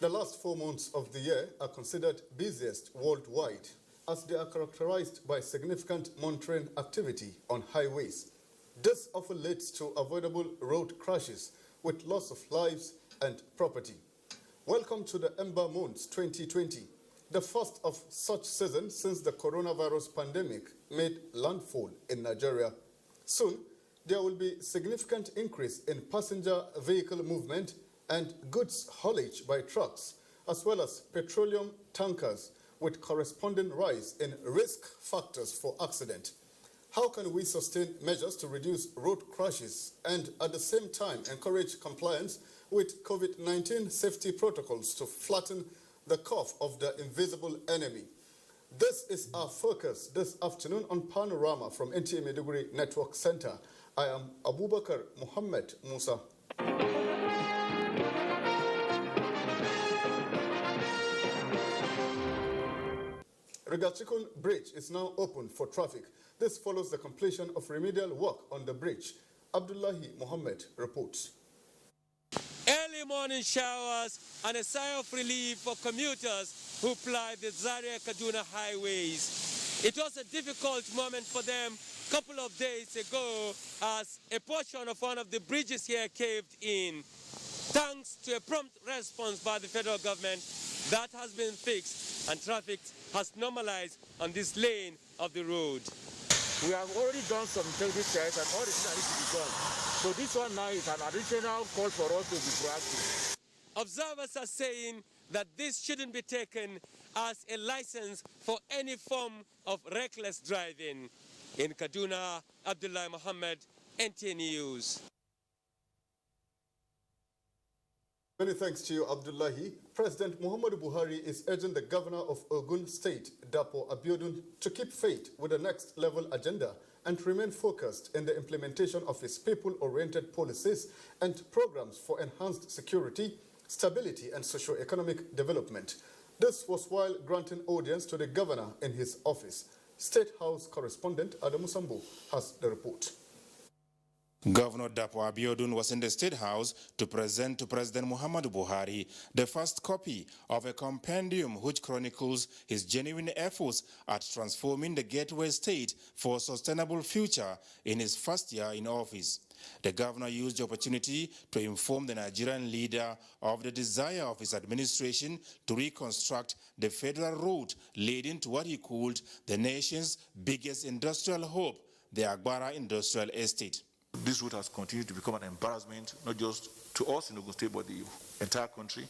The last 4 months of the year are considered busiest worldwide, as they are characterized by significant monitoring activity on highways. This often leads to avoidable road crashes with loss of lives and property. Welcome to the Ember Months 2020, the first of such season since the coronavirus pandemic made landfall in Nigeria. Soon, there will be significant increase in passenger vehicle movement and goods haulage by trucks, as well as petroleum tankers, with corresponding rise in risk factors for accident. How can we sustain measures to reduce road crashes and at the same time encourage compliance with COVID-19 safety protocols to flatten the curve of the invisible enemy? This is our focus this afternoon on Panorama from NTA Maiduguri Network Center. I am Abubakar Muhammad Musa. Rigachikun Bridge is now open for traffic. This follows the completion of remedial work on the bridge. Abdullahi Mohammed reports. Early morning showers and a sigh of relief for commuters who ply the Zaria-Kaduna highways. It was a difficult moment for them a couple of days ago as a portion of one of the bridges here caved in. Thanks to a prompt response by the federal government, that has been fixed and traffic has normalized on this lane of the road. We have already done some technical tests and all the things that need to be done. So this one now is an additional call for us to be proactive. Observers are saying that this shouldn't be taken as a license for any form of reckless driving. In Kaduna, Abdullahi Mohammed, NTA News. Many thanks to you, Abdullahi. President Muhammadu Buhari is urging the governor of Ogun State, Dapo Abiodun, to keep faith with the next level agenda and remain focused in the implementation of his people-oriented policies and programs for enhanced security, stability, and socio-economic development. This was while granting audience to the governor in his office. State House correspondent Adamu Sambo has the report. Governor Dapo Abiodun was in the State House to present to President Muhammadu Buhari the first copy of a compendium which chronicles his genuine efforts at transforming the Gateway State for a sustainable future in his first year in office. The governor used the opportunity to inform the Nigerian leader of the desire of his administration to reconstruct the federal route leading to what he called the nation's biggest industrial hub, the Agbara Industrial Estate. This route has continued to become an embarrassment, not just to us in Ogun State, but the entire country.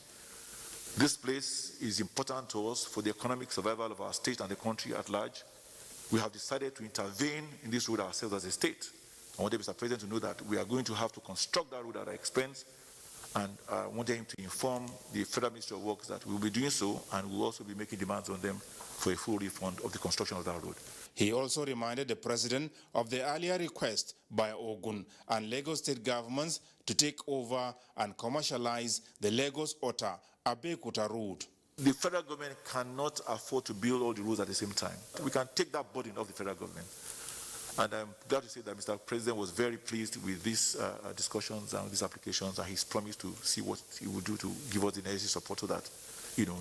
This place is important to us for the economic survival of our state and the country at large. We have decided to intervene in this road ourselves as a state. I wanted Mr. President to know that we are going to have to construct that road at our expense, and I wanted him to inform the Federal Ministry of Works that we will be doing so, and we will also be making demands on them for a full refund of the construction of that road. He also reminded the president of the earlier request by Ogun and Lagos state governments to take over and commercialize the Lagos-Ota Abeokuta road. The federal government cannot afford to build all the roads at the same time. We can take that burden off the federal government. And I'm glad to say that Mr. President was very pleased with these discussions and these applications, and he's promised to see what he will do to give us the necessary support so that,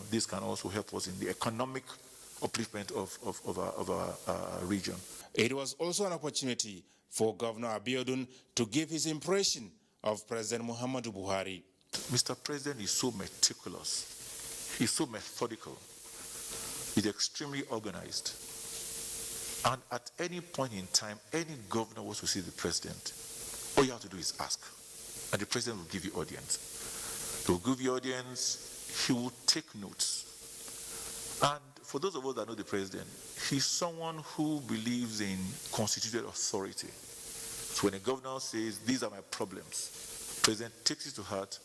this can also help us in the economic upliftment of our region. It was also an opportunity for Governor Abiodun to give his impression of President Muhammadu Buhari. Mr. President is so meticulous, he's so methodical, he's extremely organized. And at any point in time, any governor wants to see the president, all you have to do is ask, and the president will give you audience. He will give you audience, he will take notes. And for those of us that know the president, he's someone who believes in constituted authority. So when a governor says, these are my problems, the president takes it to heart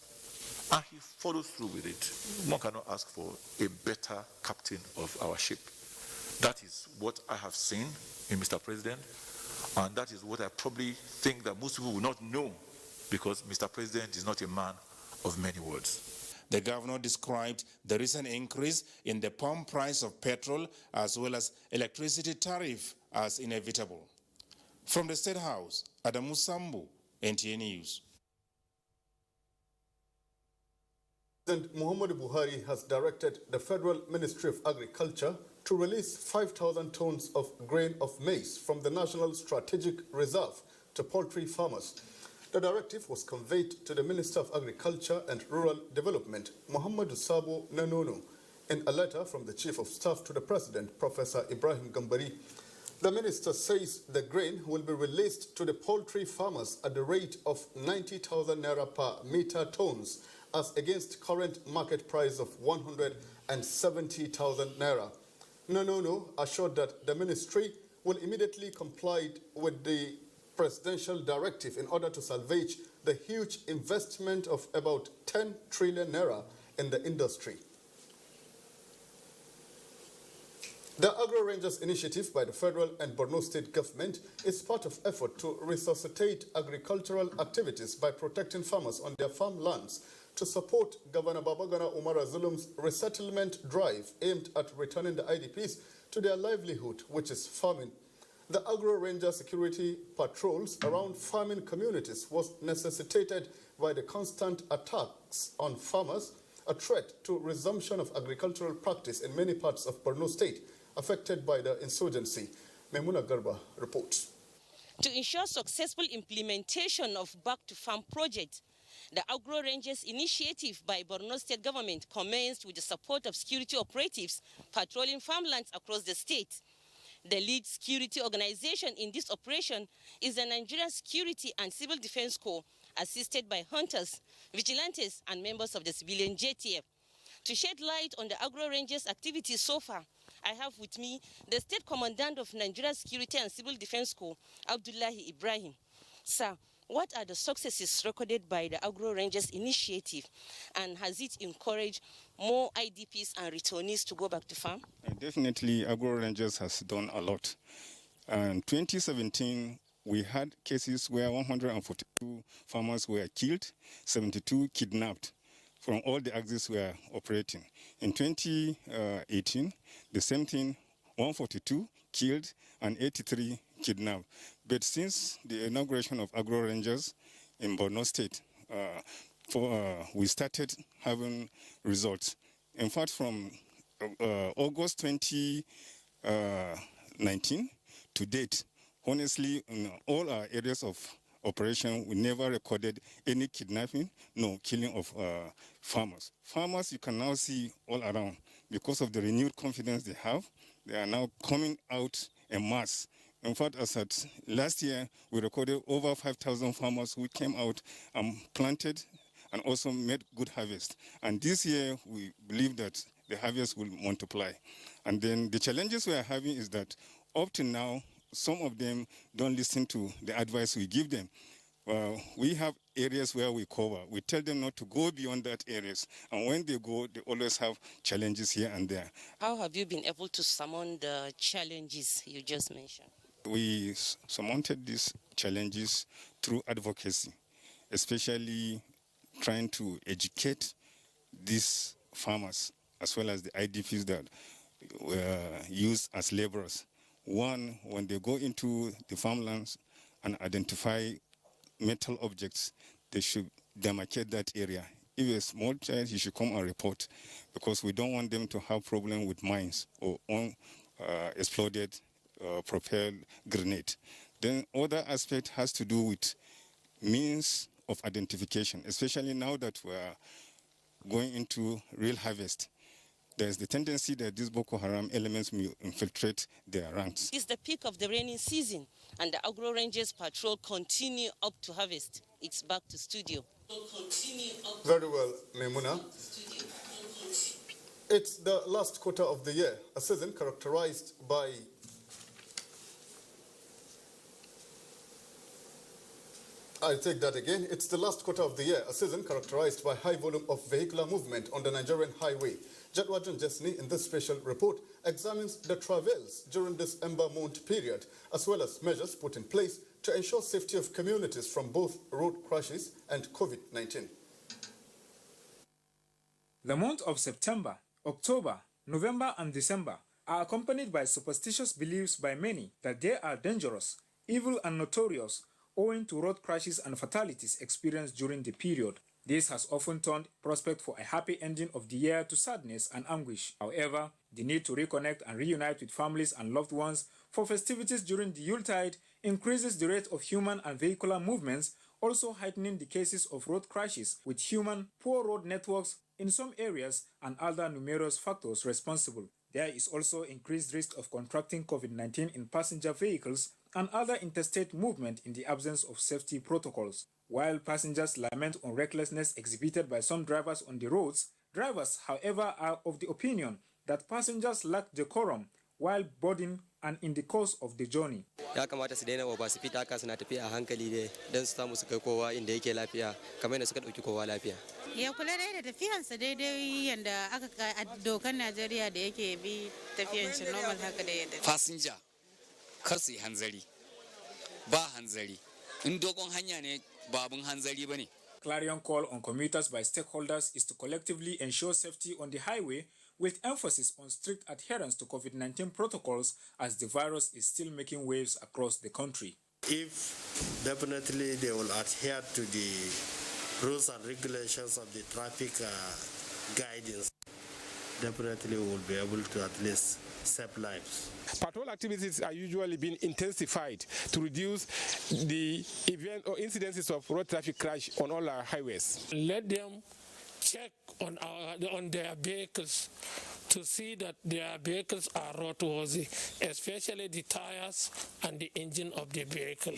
and he follows through with it. One cannot ask for a better captain of our ship. That is what I have seen in Mr. President, and that is what I probably think that most people will not know, because Mr. President is not a man of many words. The governor described the recent increase in the pump price of petrol as well as electricity tariff as inevitable. From the State House, Adamu Sambu, NTA News. President Muhammadu Buhari has directed the Federal Ministry of Agriculture to release 5,000 tons of grain of maize from the National Strategic Reserve to poultry farmers. The directive was conveyed to the Minister of Agriculture and Rural Development, Muhammadu Sabo Nanono, in a letter from the Chief of Staff to the President, Professor Ibrahim Gambari. The minister says the grain will be released to the poultry farmers at the rate of 90,000 naira per meter tons, as against current market price of 170,000 naira. Nanono assured that the ministry will immediately comply with the presidential directive in order to salvage the huge investment of about 10 trillion naira in the industry. The Agro Rangers initiative by the federal and Borno state government is part of effort to resuscitate agricultural activities by protecting farmers on their farmlands to support Governor Babagana Umar Zulum's resettlement drive aimed at returning the IDPs to their livelihood, which is farming. The Agro Ranger security patrols around farming communities was necessitated by the constant attacks on farmers, a threat to resumption of agricultural practice in many parts of Borno state affected by the insurgency. Memuna Garba reports. To ensure successful implementation of Back to Farm project, the Agro Rangers initiative by Borno state government commenced with the support of security operatives patrolling farmlands across the state. The lead security organization in this operation is the Nigerian Security and Civil Defense Corps, assisted by hunters, vigilantes, and members of the civilian JTF. To shed light on the Agro Rangers activities so far, I have with me the State Commandant of Nigeria Security and Civil Defense Corps, Abdullahi Ibrahim. Sir, what are the successes recorded by the Agro Rangers initiative, and has it encouraged more IDPs and returnees to go back to farm? Definitely, Agro Rangers has done a lot. In 2017, we had cases where 142 farmers were killed, 72 kidnapped from all the axes we are operating. In 2018, the same thing, 142 killed and 83 kidnapped. But since the inauguration of Agro Rangers in Borno State, we started having results. In fact, from August 2019 to date, honestly, in all our areas of operation, we never recorded any kidnapping, no killing of farmers. Farmers, you can now see all around, because of the renewed confidence they have, they are now coming out en masse. In fact, as at last year, we recorded over 5,000 farmers who came out and planted and also made good harvest. And this year, we believe that the harvest will multiply. And then the challenges we are having is that up to now, some of them don't listen to the advice we give them. We have areas where we cover. We tell them not to go beyond that areas. And when they go, they always have challenges here and there. How have you been able to summon the challenges you just mentioned? We surmounted these challenges through advocacy, especially trying to educate these farmers as well as the IDPs that were used as laborers. One, when they go into the farmlands and identify metal objects, they should demarcate that area. If a small child, he should come and report, because we don't want them to have problem with mines or exploded propelled grenade. Then other aspect has to do with means of identification, especially now that we are going into real harvest. There's the tendency that these Boko Haram elements may infiltrate their ranks. It's the peak of the rainy season, and the Agro Rangers patrol continue up to harvest. It's back to studio. Very well, Memuna. It's the last quarter of the year, a season characterized by I take that again. It's the last quarter of the year, a season characterized by high volume of vehicular movement on the Nigerian highway. Jadwajan Jesni, in this special report, examines the travails during this Ember month period, as well as measures put in place to ensure safety of communities from both road crashes and COVID-19. The month of September, October, November, and December are accompanied by superstitious beliefs by many that they are dangerous, evil, and notorious, owing to road crashes and fatalities experienced during the period. This has often turned prospect for a happy ending of the year to sadness and anguish. However, the need to reconnect and reunite with families and loved ones for festivities during the Yuletide increases the rate of human and vehicular movements, also heightening the cases of road crashes with human, poor road networks in some areas and other numerous factors responsible. There is also increased risk of contracting COVID-19 in passenger vehicles and other interstate movement in the absence of safety protocols. While passengers lament on recklessness exhibited by some drivers on the roads, drivers, however, are of the opinion that passengers lack decorum while boarding and in the course of the journey. Ya kamata su daina ba su fita haka suna tafiya a hankali dai don su samu su kai kowa inda yake lafiya kamar yadda suka dauki kowa lafiya. Ya kula da tafiyansa daidai yanda aka dokan Najeriya da yake bi tafiyan shi normal haka da yadda. Passenger kar su yi hanzari. Ba hanzari. In dogon hanya ne ba abun hanzari bane. Clarion call on commuters by stakeholders is to collectively ensure safety on the highway with emphasis on strict adherence to COVID-19 protocols as the virus is still making waves across the country. If definitely they will adhere to the rules and regulations of the traffic guidance, definitely we will be able to at least save lives. Patrol activities are usually being intensified to reduce the event or incidences of road traffic crash on all our highways. Let them check on their vehicles to see that their vehicles are roadworthy, especially the tires and the engine of the vehicle.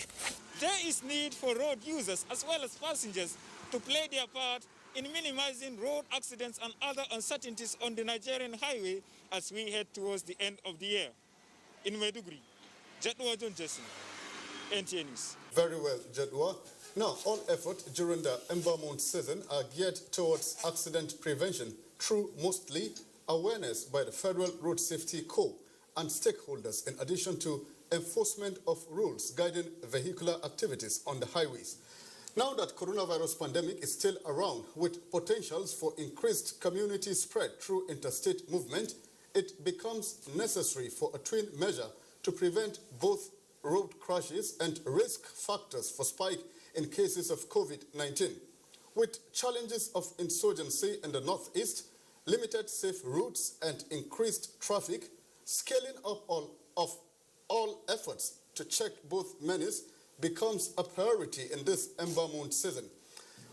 There is need for road users as well as passengers to play their part in minimizing road accidents and other uncertainties on the Nigerian highway as we head towards the end of the year. In Maiduguri, Jadwa John Jason, NTA News. Very well, Jadwa. Now, all efforts during the Ember Month season are geared towards accident prevention through mostly awareness by the Federal Road Safety Corps and stakeholders, in addition to enforcement of rules guiding vehicular activities on the highways. Now that coronavirus pandemic is still around with potentials for increased community spread through interstate movement, it becomes necessary for a twin measure to prevent both road crashes and risk factors for spike in cases of COVID-19. With challenges of insurgency in the northeast, limited safe routes and increased traffic, scaling up of all efforts to check both menace becomes a priority in this Ember Month season.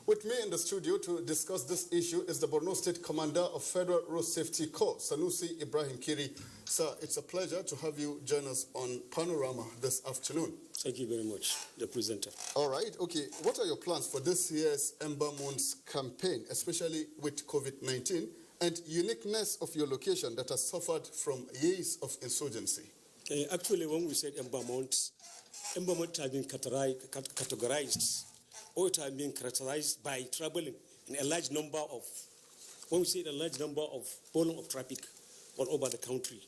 With me in the studio to discuss this issue is the Borno State Commander of Federal Road Safety Corps, Sanusi Ibrahim Kiri. Sir, it's a pleasure to have you join us on Panorama this afternoon. Thank you very much, the presenter. All right, okay. What are your plans for this year's Ember Month campaign, especially with COVID-19 and uniqueness of your location that has suffered from years of insurgency? Actually, when we said Ember Month has been categorized, or it has been characterized by traveling in a large number of, when we say a large number of volume of traffic all over the country.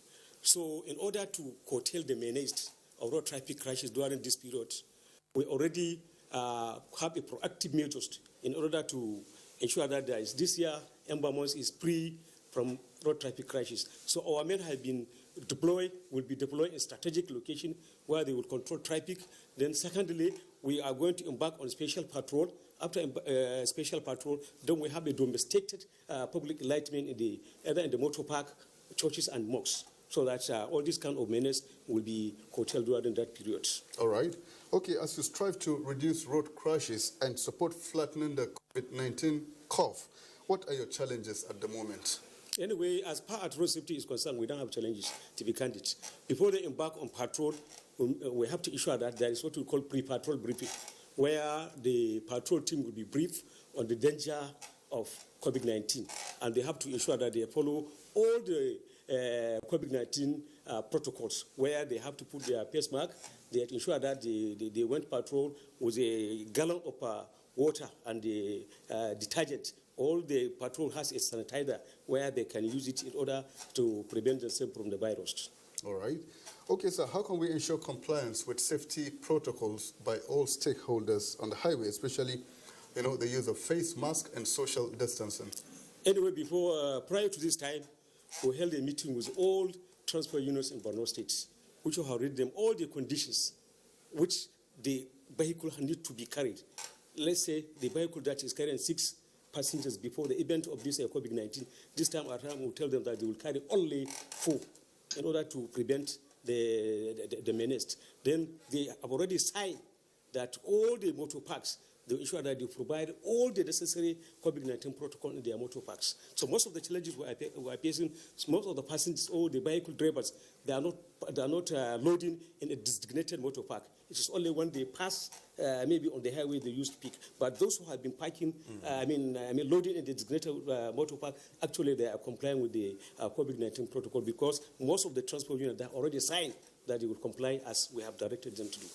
So in order to curtail the menace of road traffic crashes during this period, we already have a proactive measures in order to ensure that this year Ember Month is free from road traffic crashes. So our men have been will be deployed in strategic location where they will control traffic. Then secondly, we are going to embark on special patrol. After special patrol, then we have a domesticated public enlightenment either in the motor park, churches and mosques, so that all these kind of menace will be curtailed during that period. All right. Okay, as you strive to reduce road crashes and support flattening the COVID-19 curve, what are your challenges at the moment? Anyway, as far as road safety is concerned, we don't have challenges, to be candid. Before they embark on patrol, we have to ensure that there is what we call pre-patrol briefing, where the patrol team will be briefed on the danger of COVID-19. And they have to ensure that they follow all the COVID-19 protocols, where they have to put their face mask. They have to ensure that they went patrol with a gallon of water and the detergent. All the patrol has a sanitizer where they can use it in order to prevent themselves from the virus. All right. Okay, so how can we ensure compliance with safety protocols by all stakeholders on the highway, especially, the use of face mask and social distancing? Anyway, prior to this time, we held a meeting with all transport unions in Borno State, which have read them all the conditions which the vehicle need to be carried. Let's say the vehicle that is carrying 6 passengers before the event of this COVID-19. This time around, we'll tell them that they will carry only 4 in order to prevent the menace. Then they have already signed that all the motor parks, they ensure that they provide all the necessary COVID-19 protocol in their motor parks. So most of the challenges we are facing, most of the passengers or the vehicle drivers, they are not loading in a designated motor park. It is only when they pass, maybe on the highway, they use peak. But those who have been parking, loading in the designated motor park, actually they are complying with the COVID-19 protocol because most of the transport units have already signed that they will comply as we have directed them to do.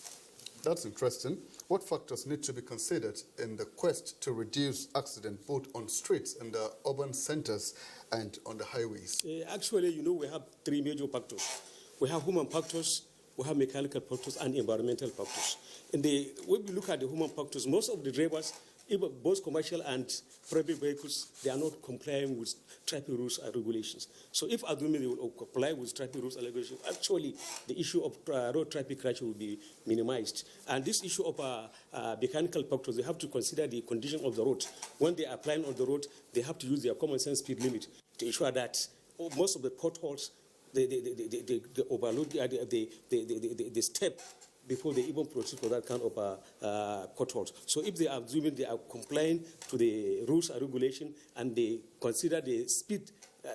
That's interesting. What factors need to be considered in the quest to reduce accidents both on streets in the urban centers and on the highways? Actually, we have 3 major factors. We have human factors, we have mechanical factors, and environmental factors. When we look at the human factors, most of the drivers, even both commercial and private vehicles, they are not complying with traffic rules and regulations. So if agreement they will comply with traffic rules and regulations, actually the issue of road traffic crash will be minimized. And this issue of mechanical factors, they have to consider the condition of the road. When they are applying on the road, they have to use their common sense speed limit to ensure that most of the potholes, they overload, they step before they even proceed for that kind of potholes. So if they are assuming they are complying to the rules and regulation and they consider the speed,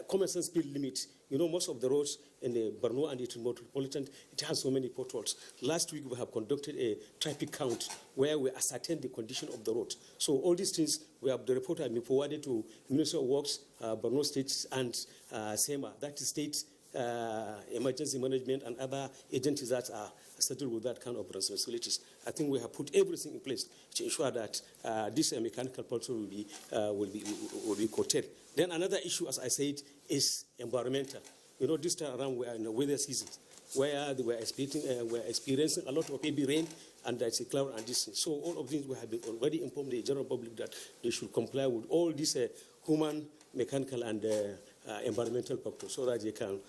common sense speed limit, most of the roads in the Borno and the metropolitan, it has so many potholes. Last week we have conducted a traffic count where we ascertained the condition of the road. So all these things, we have the report has been forwarded to Ministry of Works, Borno State and SEMA, that is State Emergency Management and other agencies that are settled with that kind of responsibilities. I think we have put everything in place to ensure that this mechanical factor will be curtailed. Then another issue, as I said, is environmental. This time around we are in the weather season where we are experiencing a lot of heavy rain and there's a cloud and this. So all of these we have already informed the general public that they should comply with all these human, mechanical, and environmental factors so that they can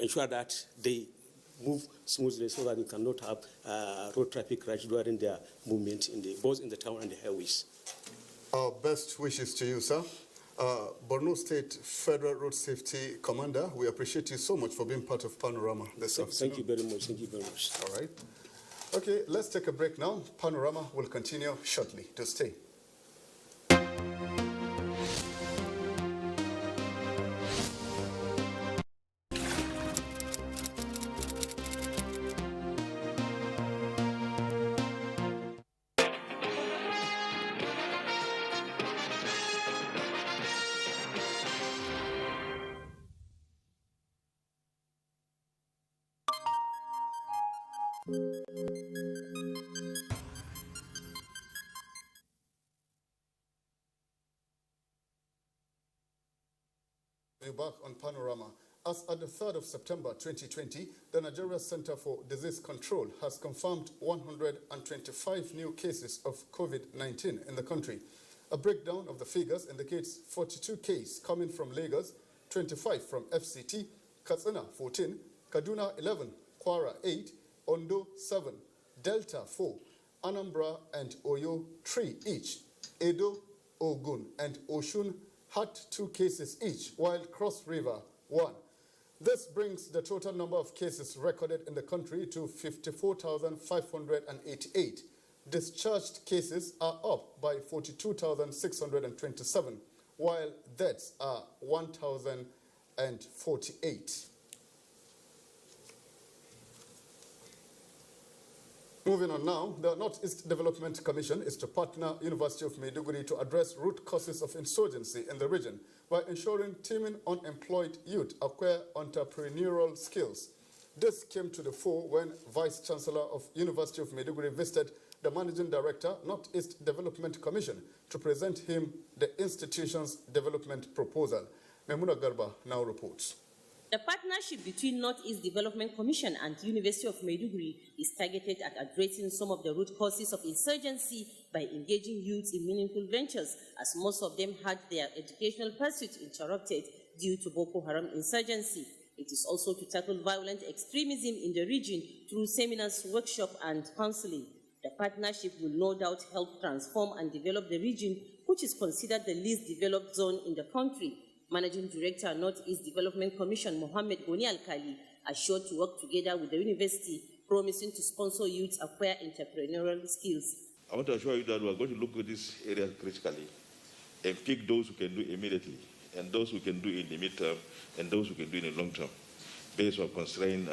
ensure that they move smoothly so that we cannot have road traffic crash during their movement both in the town and the highways. Our best wishes to you, sir. Borno State Federal Road Safety Commander, we appreciate you so much for being part of Panorama this afternoon. Thank you very much. Thank you very much. All right. Okay, let's take a break now. Panorama will continue shortly. To stay. We're back on Panorama. As at the 3rd of September 2020, the Nigeria Center for Disease Control has confirmed 125 new cases of COVID-19 in the country. A breakdown of the figures indicates 42 cases coming from Lagos, 25 from FCT, Katsina 14, Kaduna 11, Kwara 8, Ondo 7, Delta 4, Anambra and Oyo 3 each. Edo, Ogun and Oshun had 2 cases each, while Cross River 1. This brings the total number of cases recorded in the country to 54,588. Discharged cases are up by 42,627, while deaths are 1,048. Moving on now, the Northeast Development Commission is to partner University of Maiduguri to address root causes of insurgency in the region by ensuring teaming unemployed youth acquire entrepreneurial skills. This came to the fore when Vice Chancellor of University of Maiduguri visited the Managing Director, Northeast Development Commission, to present him the institution's development proposal. Memuna Garba now reports. The partnership between Northeast Development Commission and University of Maiduguri is targeted at addressing some of the root causes of insurgency by engaging youth in meaningful ventures, as most of them had their educational pursuits interrupted due to Boko Haram insurgency. It is also to tackle violent extremism in the region through seminars, workshops, and counseling. The partnership will no doubt help transform and develop the region which is considered the least developed zone in the country. Managing Director, Northeast Development Commission, Mohammed Goni Alkali, assured to work together with the university, promising to sponsor youths acquire entrepreneurial skills. I want to assure you that we are going to look at this area critically and pick those who can do immediately, and those who can do in the midterm, and those who can do in the long term, based on constrained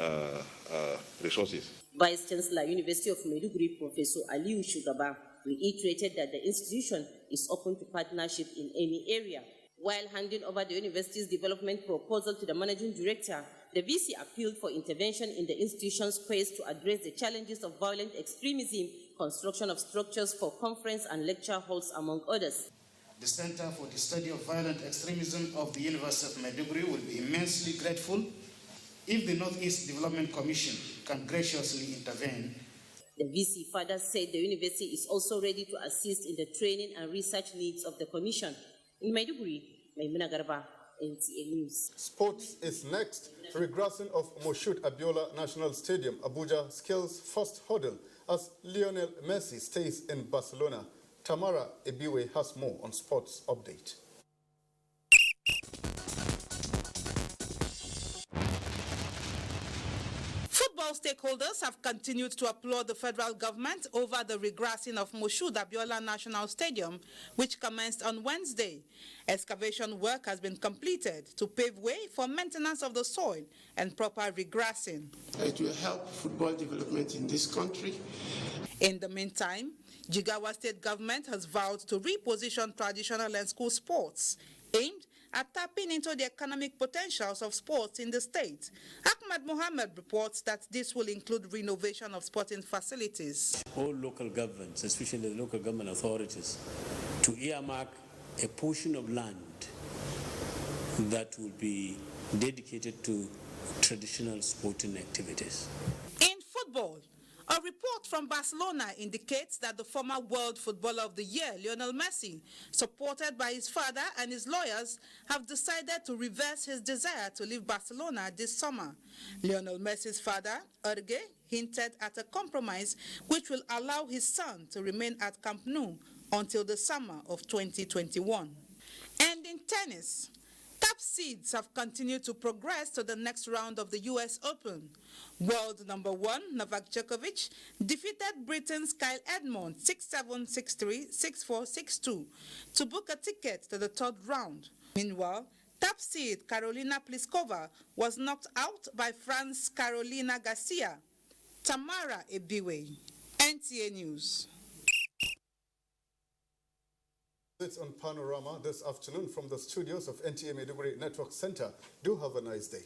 resources. Vice Chancellor, University of Maiduguri, Professor Aliu Shugaba, reiterated that the institution is open to partnership in any area. While handing over the university's development proposal to the managing director, the VC appealed for intervention in the institution's quest to address the challenges of violent extremism, construction of structures for conference and lecture halls, among others. The Center for the Study of Violent Extremism of the University of Maiduguri will be immensely grateful if the Northeast Development Commission can graciously intervene. The VC further said the university is also ready to assist in the training and research needs of the commission. In Maiduguri, Maimuna Garba, NTA News. Sports is next. Regrassing of Moshood Abiola National Stadium, Abuja, scales first hurdle as Lionel Messi stays in Barcelona. Tamara Ebiwe has more on Sports Update. Football stakeholders have continued to applaud the federal government over the regrassing of Moshood Abiola National Stadium, which commenced on Wednesday. Excavation work has been completed to pave way for maintenance of the soil and proper regrassing. It will help football development in this country. In the meantime, Jigawa State government has vowed to reposition traditional and school sports, aimed at tapping into the economic potentials of sports in the state. Ahmad Mohammed reports that this will include renovation of sporting facilities. All local governments, especially the local government authorities, to earmark a portion of land that will be dedicated to traditional sporting activities. In football, a report from Barcelona indicates that the former World Footballer of the Year, Lionel Messi, supported by his father and his lawyers, have decided to reverse his desire to leave Barcelona this summer. Lionel Messi's father, Erge, hinted at a compromise which will allow his son to remain at Camp Nou until the summer of 2021. And in tennis, top seeds have continued to progress to the next round of the US Open. World number 1 Novak Djokovic defeated Britain's Kyle Edmund 6-7, 6-3, 6-4, 6-2 to book a ticket to the third round. Meanwhile, top seed Karolina Pliskova was knocked out by France's Carolina Garcia. Tamara Ebiwe, NTA News. It's on Panorama this afternoon from the studios of NTA Maiduguri Network Center. Do have a nice day.